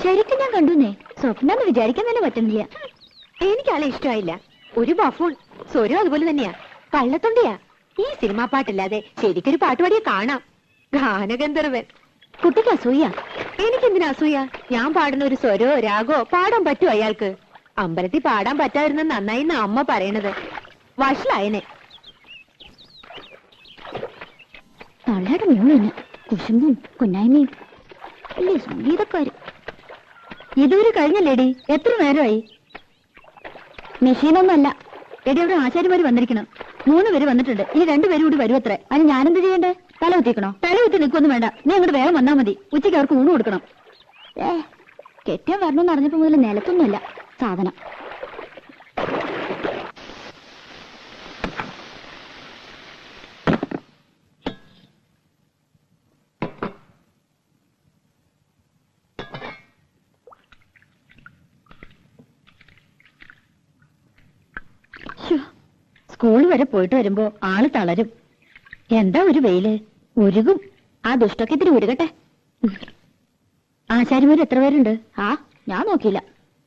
ശരിക്കും ഞാൻ കണ്ടുന്നേ. സ്വപ്നം വിചാരിക്കാൻ തന്നെ പറ്റുന്നില്ല. എനിക്കാളെ ഇഷ്ടമായില്ല. ഒരു ബഫൂൺ. സ്വരം അതുപോലെ തന്നെയാ, കള്ളത്തൊണ്ടിയാ. ഈ സിനിമാ പാട്ടില്ലാതെ ശരിക്കൊരു പാട്ടുപാടിയെ കാണാം. ഗാനഗന്ധർവൻ. കുട്ടിക്ക് അസൂയ. എനിക്കെന്തിനാ അസൂയ? ഞാൻ പാടുന്ന ഒരു സ്വരോ രാഗോ പാടാൻ പറ്റുമോ അയാൾക്ക്? അമ്പലത്തിൽ പാടാൻ പറ്റാതിരുന്ന നന്നായി അമ്മ പറയണത്. വഷളായനെ. തള്ളയുടെ മൂന്ന് കുശുമ്പും കുന്നായ്മയും അല്ലേ സംഗീതക്കാര്. ഇതുവരെ കഴിഞ്ഞല്ലേടി? എത്ര നേരമായി? മെഷീനൊന്നല്ല എടി. അവിടെ ആശാരിമാര് വന്നിരിക്കണം. 3 പേര് വന്നിട്ടുണ്ട്. ഇനി 2 പേരും കൂടി വരുമത്രേ. അതിന് ഞാനെന്ത് ചെയ്യണ്ടേ? തല കുത്തിക്കണോ? തല കുത്തി നിൽക്കൊന്നും വേണ്ട. നീ അങ്ങോട്ട് വേഗം വന്നാൽ മതി. ഉച്ചയ്ക്ക് അവർക്ക് ഊണ് കൊടുക്കണം. കെട്ടിയാൻ വരണമെന്ന് അറിഞ്ഞപ്പോ മുതൽ നിലത്തൊന്നുമല്ല സാധനം. സ്കൂൾ വരെ പോയിട്ട് വരുമ്പോ ആള് തളരും. എന്താ ഒരു വെയില്, ഉരുകും. ആ ദുഷ്ടൊക്കെ ഇത്തിരി ഉരുകട്ടെ. ആശാരിമാര് എത്ര പേരുണ്ട്? ആ ഞാൻ നോക്കിയില്ല.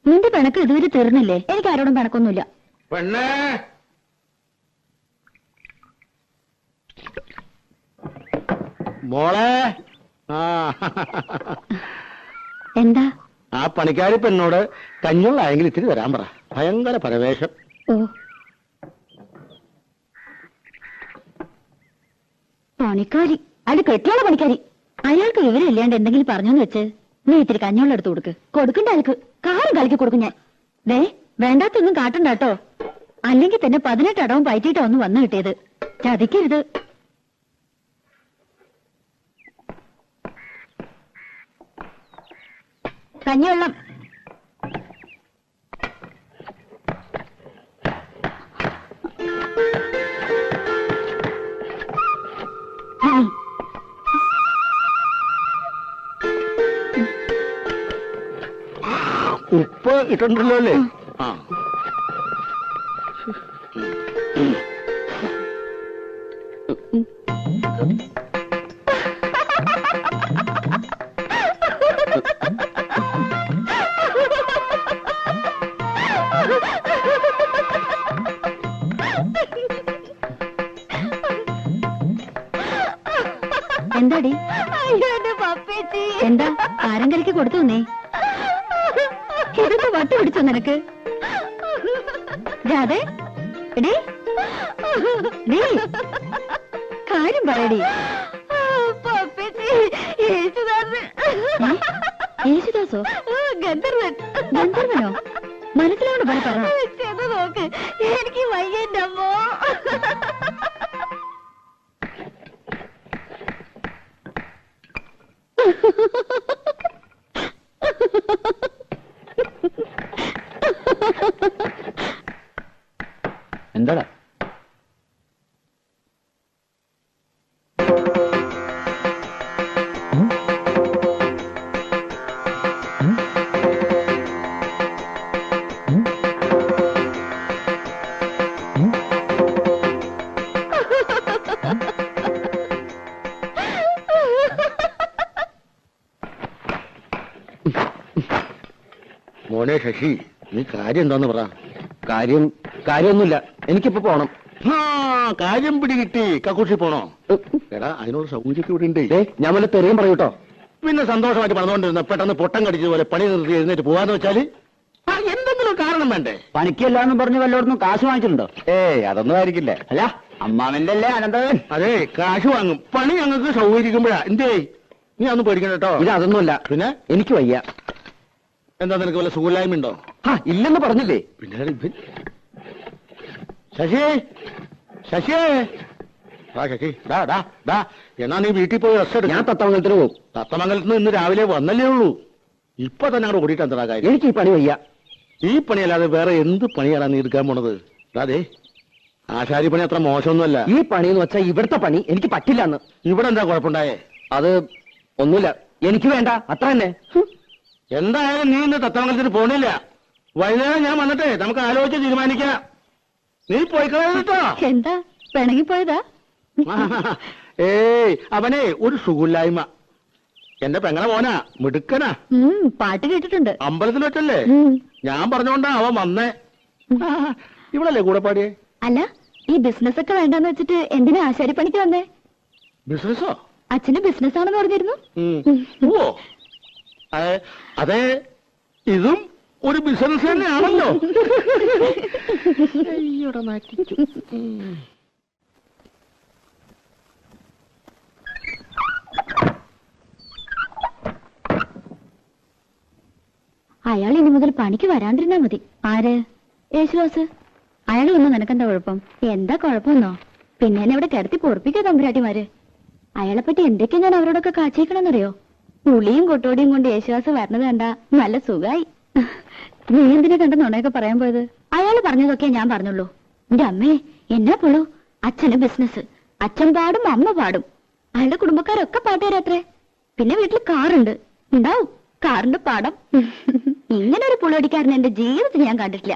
നിന്റെ പിണക്ക് ഇതുവരെ തീർന്നില്ലേ? എനിക്ക് ആരോടും പിണക്കൊന്നുമില്ല. മോളെ, എന്താ? ആ പണിക്കാരി പെണ്ണോട് കഞ്ഞുള്ളായെങ്കിൽ ഇത്തിരി വരാൻ പറ. ഭയങ്കര പരവേശം. ഓ, പണിക്കാരി? അത് കെട്ടിയുള്ള പണിക്കാരി. അയാൾക്ക് വിവരം ഇല്ലാണ്ട് എന്തെങ്കിലും പറഞ്ഞോന്ന് വെച്ച് നീ ഇത്തിരി കഞ്ഞോളം എടുത്ത് കൊടുക്കണ്ട. അയാൾക്ക് കാറും കളിക്ക് കൊടുക്കും ഞാൻ. ദേ, വേണ്ടാത്തൊന്നും കാട്ടണ്ട കേട്ടോ. അല്ലെങ്കിൽ തന്നെ 18 അടവും പയറ്റിയിട്ടാ ഒന്ന് വന്നു കിട്ടിയത്. ചതിക്കരുത്. കഞ്ഞിവെള്ളം. ഉപ്പ് ഇട്ടുണ്ടല്ലോ അല്ലേ? ആ, എന്താടി? എന്താ ആരം കളിക്ക് കൊടുത്തു നീ? ഇതൊക്കെ വട്ട് പിടിച്ചോ നിനക്ക്? രാധേ, എടീ, കാര്യം പറയടി. യേശുദാസോ? ഗന്ധർവൻ. ഗന്ധർവനോ? മനസ്സിലാണ് പറ. നോക്ക്, എനിക്ക് വയ്യന്റെ അമ്മോ. എന്താടാ? മോനെ ശശി, നീ കാര്യം എന്താന്ന് പറ. കാര്യമൊന്നുമില്ല. എനിക്കിപ്പോ പോണം. കാര്യം പിടികിട്ടി. കക്കൂഷി പോണോ? എടാ, അതിനോട് സൗകര്യമൊക്കെ ഇവിടെ ഉണ്ട്. ഞാൻ വല്ല തെറിയും പറയൂട്ടോ. പിന്നെ സന്തോഷമായിട്ട് പറഞ്ഞുകൊണ്ടിരുന്ന പെട്ടെന്ന് പൊട്ടം കടിച്ചതുപോലെ പണി നിർത്തി എഴുന്നേറ്റ് പോവാന്ന് വെച്ചാല് എന്തെങ്കിലും കാരണം വേണ്ടേ? പണിക്കല്ലാന്ന് പറഞ്ഞ് വല്ലോടൊന്നും കാശ് വാങ്ങിച്ചിട്ടുണ്ടോ? അതൊന്നും ആയിരിക്കില്ല. അല്ല, അമ്മാവന്റെ അല്ലേ അനന്തവൻ? അതെ, കാശ് വാങ്ങും. പണി ഞങ്ങൾക്ക് സൗകര്യക്കുമ്പോഴാ. എന്തേ, നീ അതൊന്നും പേടിക്കണ്ട കേട്ടോ. ഇത് അതൊന്നുമല്ല. പിന്നെ എനിക്ക് വയ്യ. എന്താ, നിനക്ക് വല്ല സുഖമില്ലായ്മ ഉണ്ടോ? ഇല്ലെന്ന് പറഞ്ഞില്ലേ? പിന്നെ ശശി, ശശിയേ, ശശി, എന്നാ നീ വീട്ടിൽ പോയി റെസ്റ്റ് എടുക്കും. ഞാൻ തത്തമംഗലത്തിന് പോകും. തത്തമംഗലത്ത് നിന്ന് ഇന്ന് രാവിലെ വന്നല്ലേ ഉള്ളൂ. ഇപ്പൊ തന്നെ അങ്ങോട്ട് ഓടിയിട്ട് എന്താ കാര്യം? എനിക്ക് ഈ പണി വയ്യ. ഈ പണിയല്ലാതെ വേറെ എന്ത് പണിയാണ് നീ എടുക്കാൻ പോണത്? അതെ, ആശാരി പണി അത്ര മോശമൊന്നുമല്ല. ഈ പണി എന്ന് വെച്ചാൽ ഇവിടുത്തെ പണി എനിക്ക് പറ്റില്ല എന്ന്. ഇവിടെ എന്താ കുഴപ്പമുണ്ടായേ? അത് ഒന്നുമില്ല, എനിക്ക് വേണ്ട, അത്ര തന്നെ. എന്തായാലും നീ ഇന്ന് തത്തമംഗലത്തിന് പോണില്ല. വൈകുന്നേരം ഞാൻ വന്നിട്ടേ നമുക്ക് ആലോചിച്ച് തീരുമാനിക്കാം. നീ പോയി കളഞ്ഞിട്ടോ. എന്താ പിണങ്ങിപ്പോയതാ? ഏയ്, അവനെ ഒരു സുഖമില്ലായ്മ. എന്റെ പെങ്ങളെ മോനാ, മിടുക്കനാ. പാട്ട് കേട്ടിട്ടുണ്ട്. അമ്പലത്തിൽ വെച്ചല്ലേ? ഞാൻ പറഞ്ഞോണ്ടാ അവൻ വന്നേ. ഇവളല്ലേ കൂടെ പാടിയേ? അല്ല, ഈ ബിസിനസ് ഒക്കെ വേണ്ടെന്ന് വെച്ചിട്ട് എന്തിനാ ആശാരിപ്പണിക്ക് വന്നേ? ബിസിനസ്സോ? അച്ഛന് ബിസിനസ് ആണെന്ന് പറഞ്ഞിരുന്നു. ഓ അതെ, ഇതും ഒരു ബിസിനസ് തന്നെയാണല്ലോ. അയാൾ ഇനി മുതൽ പണിക്ക് വരാണ്ടിരുന്നാ മതി. ആര്? യേശുദാസ്. അയാൾ വന്നു നിനക്കെന്താ കുഴപ്പം? എന്താ കുഴപ്പമെന്നോ? പിന്നെ എന്നെ ഇവിടെ കിടത്തി പൊറപ്പിക്കാ തമ്പുരാട്ടിമാര്. അയാളെപ്പറ്റി എന്തൊക്കെയാ ഞാൻ അവരോടൊക്കെ കാച്ചേക്കണമെന്നറിയോ? പുളിയും കൊട്ടോടിയും കൊണ്ട് യേശുദാസ് വരണത് കണ്ടാ നല്ല സുഖായി. നീ എന്തിനെ കണ്ട നുണയൊക്കെ പറയാൻ പോയത്? അയാൾ പറഞ്ഞതൊക്കെ ഞാൻ പറഞ്ഞുള്ളൂ. എന്റെ അമ്മേ, എന്നാ പൊളു. അച്ഛന് ബിസിനസ്, അച്ഛൻ പാടും അമ്മ പാടും. അയാളുടെ കുടുംബക്കാരൊക്കെ പാട്ടുകാരത്രേ. പിന്നെ വീട്ടിൽ കാറുണ്ട്, ഉണ്ടാവും കാറിന്റെ പാടം. ഇങ്ങനെ ഒരു പുളിയടിക്കാരൻ എന്റെ ജീവിതത്തിൽ ഞാൻ കണ്ടിട്ടില്ല.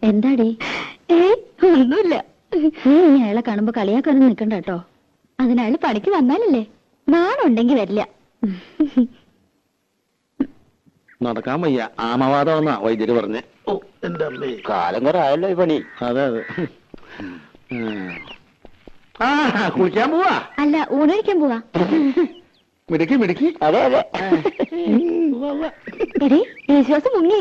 എന്താടി? ഒന്നുമില്ല. നീ അയാളെ കാണുമ്പോ കളിയാക്കാനും നിക്കണ്ട കേട്ടോ. അതിനയാൾ പണിക്ക് വന്നാലല്ലേ. നാണുണ്ടെങ്കി വരില്ല. നടക്കാൻ വയ്യ, ആമവാദമെന്നാ വൈദ്യര് പറഞ്ഞേ. ഓ എന്റെ അമ്മേ, കാലം കുറെ ആയല്ലോ ഈ പണി. അതെ അതെ. കുളിക്കാൻ പോവാ? അല്ല, ഊണഴിക്കാൻ പോവാ. മിടുക്കി മിടുക്കി. അതെ അതെ. എടി, യേശുദാസ് മുങ്ങി.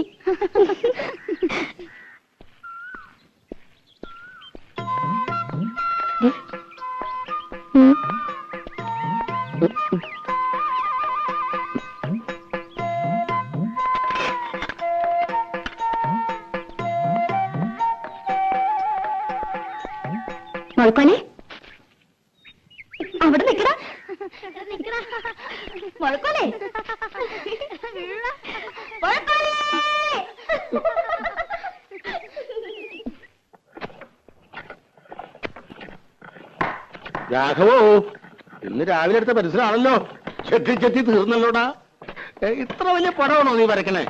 മുഴക്കോലെ, അവിടെ നിക്കടാ. മുഴക്കോലെ, രാഘവോ, ഇന്ന് രാവിലെ എടുത്ത പരിസരമാണല്ലോ. ചെത്തി ചെത്തി തീർന്നല്ലോടാ. ഇത്ര വലിയ പടമാണോ നീ വരക്കണേ?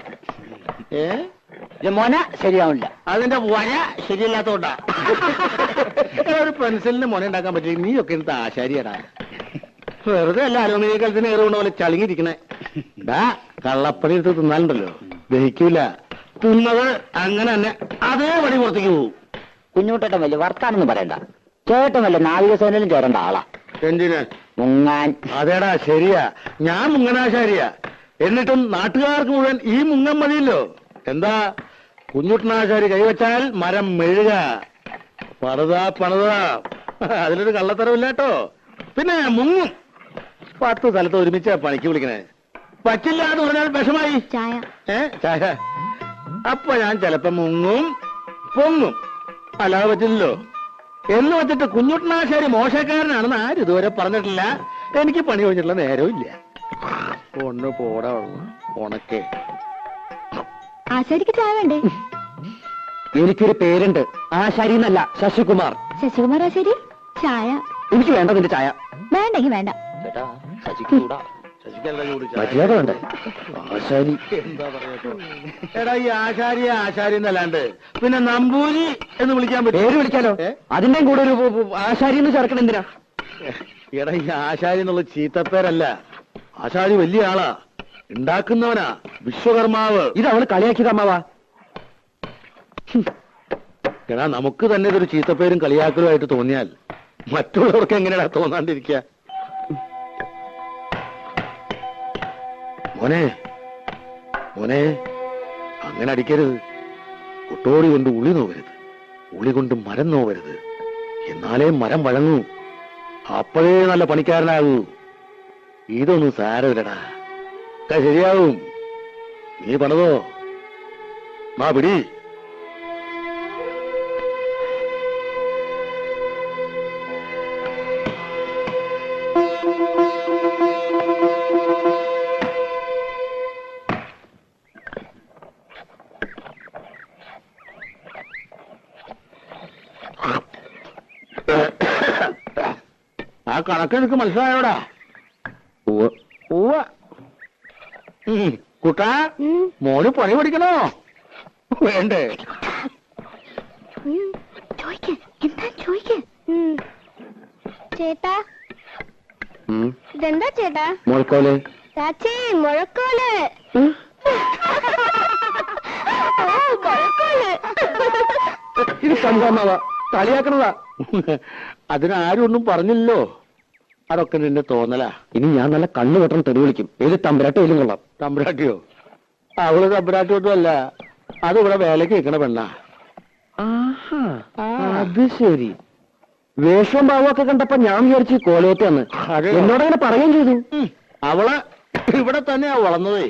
മോന ശരിയാവില്ല. അതിന്റെ വര ശരിയല്ലാത്തോണ്ടാ. ഒരു പെൻസിലിന് മുന ഉണ്ടാക്കാൻ പറ്റില്ല. നീയൊക്കെ എടുത്ത ആശാരിയടാ. വെറുതെ അല്ല അലുമിനിയം കലത്തിന് ഏറുകൊണ്ട പോലെ ചളിങ്ങിരിക്കണേ. കള്ളപ്പണി എടുത്ത് തിന്നാലുണ്ടല്ലോ, ദഹിക്കൂല. തിന്നത് അങ്ങനെ തന്നെ അതേ പണി പുറത്തേക്ക് പോവും. കുഞ്ഞുട്ടേട്ടൻ വലിയ വർത്താനൊന്നും പറയണ്ട. ചേട്ടൻ വല്ല നാവികസേനയിലും ചേരേണ്ട ആളാ. എന്തിന്? മുങ്ങാൻ. അതേടാ, ശരിയാ. ഞാൻ മുങ്ങനാശാരിയാ. എന്നിട്ടും നാട്ടുകാർക്ക് മുഴുവൻ ഈ മുങ്ങൻ മതിയല്ലോ. എന്താ, കുഞ്ഞുട്ടനാശാരി കൈവച്ചാൽ മരം മെഴുക. പണിതാ. അതിലൊരു കള്ളത്തരമില്ല കേട്ടോ. പിന്നെ മുങ്ങും. 10 സ്ഥലത്ത് ഒരുമിച്ച് പണിക്ക് വിളിക്കണേ. പറ്റില്ല എന്ന് പറഞ്ഞാൽ വിഷമായി. ചായ. ചായ. അപ്പൊ ഞാൻ ചിലപ്പോ മുങ്ങും പൊങ്ങും. അല്ലാതെ പറ്റില്ലല്ലോ. എന്ന് വെച്ചിട്ട് കുഞ്ഞുട്ടനാശാരി മോശക്കാരനാണെന്ന് ആരും ഇതുവരെ പറഞ്ഞിട്ടില്ല. എനിക്ക് പണി കഴിഞ്ഞിട്ടുള്ള നേരവും ഇല്ല. ഒന്ന് പോടാ ഉണക്കേ. ആശാരിക്ക് ചായ വേണ്ടേ? എനിക്കൊരു പേരുണ്ട്, ആശാരി എന്നല്ല, ശശികുമാർ. ശശികുമാർ ആശാരി? ചായ. എനിക്ക് വേണ്ട നിന്റെ ചായ. വേണ്ടെങ്കി വേണ്ട. മര്യാദ വേണ്ടേ? ആശാരി എന്താ പറയട്ടോ. എടാ, ഈ ആശാരി എന്നല്ലാണ്ട് പിന്നെ നമ്പൂരി എന്ന് വിളിക്കാൻ പറ്റും? പേര് വിളിക്കാലോ. അതിന്റെയും കൂടെ ഒരു ആശാരി എന്ന് ചേർക്കണം എന്തിനാ? എടാ, ഈ ആശാരി എന്നുള്ള ചീത്തപ്പേരല്ല. ആശാരി വലിയ ആളാ, ഉണ്ടാക്കുന്നവനാ, വിശ്വകർമാവ്. ഇത് അവള് കളിയാക്കിയത് അമ്മാവാ. എടാ, നമുക്ക് തന്നെ ഇതൊരു ചീത്തപ്പേരും കളിയാക്കലുമായിട്ട് തോന്നിയാൽ മറ്റുള്ളവർക്ക് എങ്ങനെയാ തോന്നാണ്ടിരിക്കുക? മോനെ, അങ്ങനെ അടിക്കരുത്. കൊട്ടോടി കൊണ്ട് ഉളി നോവരുത്, ഉളി കൊണ്ട് മരം നോവരുത്. എന്നാലേ മരം വഴങ്ങൂ. അപ്പോഴേ നല്ല പണിക്കാരനാകൂ. ഇതൊന്നും സാരമില്ലടാ, ശരിയാവും. നീ പണിതോ. മാ പിടി. ആ കണക്ക് എനിക്ക് മനസ്സിലായോടാ? ഉവ്വ്. ഉവ്വ. കുട്ടാ, മോന് പണി പഠിക്കണോ വേണ്ടേ? ചോദിക്ക, എന്താ ചോദിക്ക? ചേട്ടാ, ഉം. ഇതെന്താ ചേട്ടാ? മുഴക്കോല്. ചാച്ചി, മുഴക്കോല്. ഇത് സംഭവമാവാ, കളിയാക്കണതാ. അതിനാരും ഒന്നും പറഞ്ഞില്ലല്ലോ. അതൊക്കെ നിന്റെ തോന്നലാ. ഇനി ഞാൻ നല്ല കണ്ണു വെട്ടണം തെറി വിളിക്കും. ഏത് തമ്പുരാട്ടോ ഏലും കൊള്ളാം. തമ്പുരാട്ടിയോ? അവള് തമ്പുരാട്ടിയൊന്നും അല്ല, അത് ഇവിടെ വേലക്ക് നിൽക്കണ പെണ്ണാ. അത് ശരി. വേഷം ഭാവമൊക്കെ കണ്ടപ്പോ ഞാൻ വിചാരിച്ചു കോലോത്താന്ന്. അതെയോ? എന്നോടങ്ങനെ പറയുകയും ചെയ്തു. അവള് ഇവിടെ തന്നെയാ വളർന്നതേ.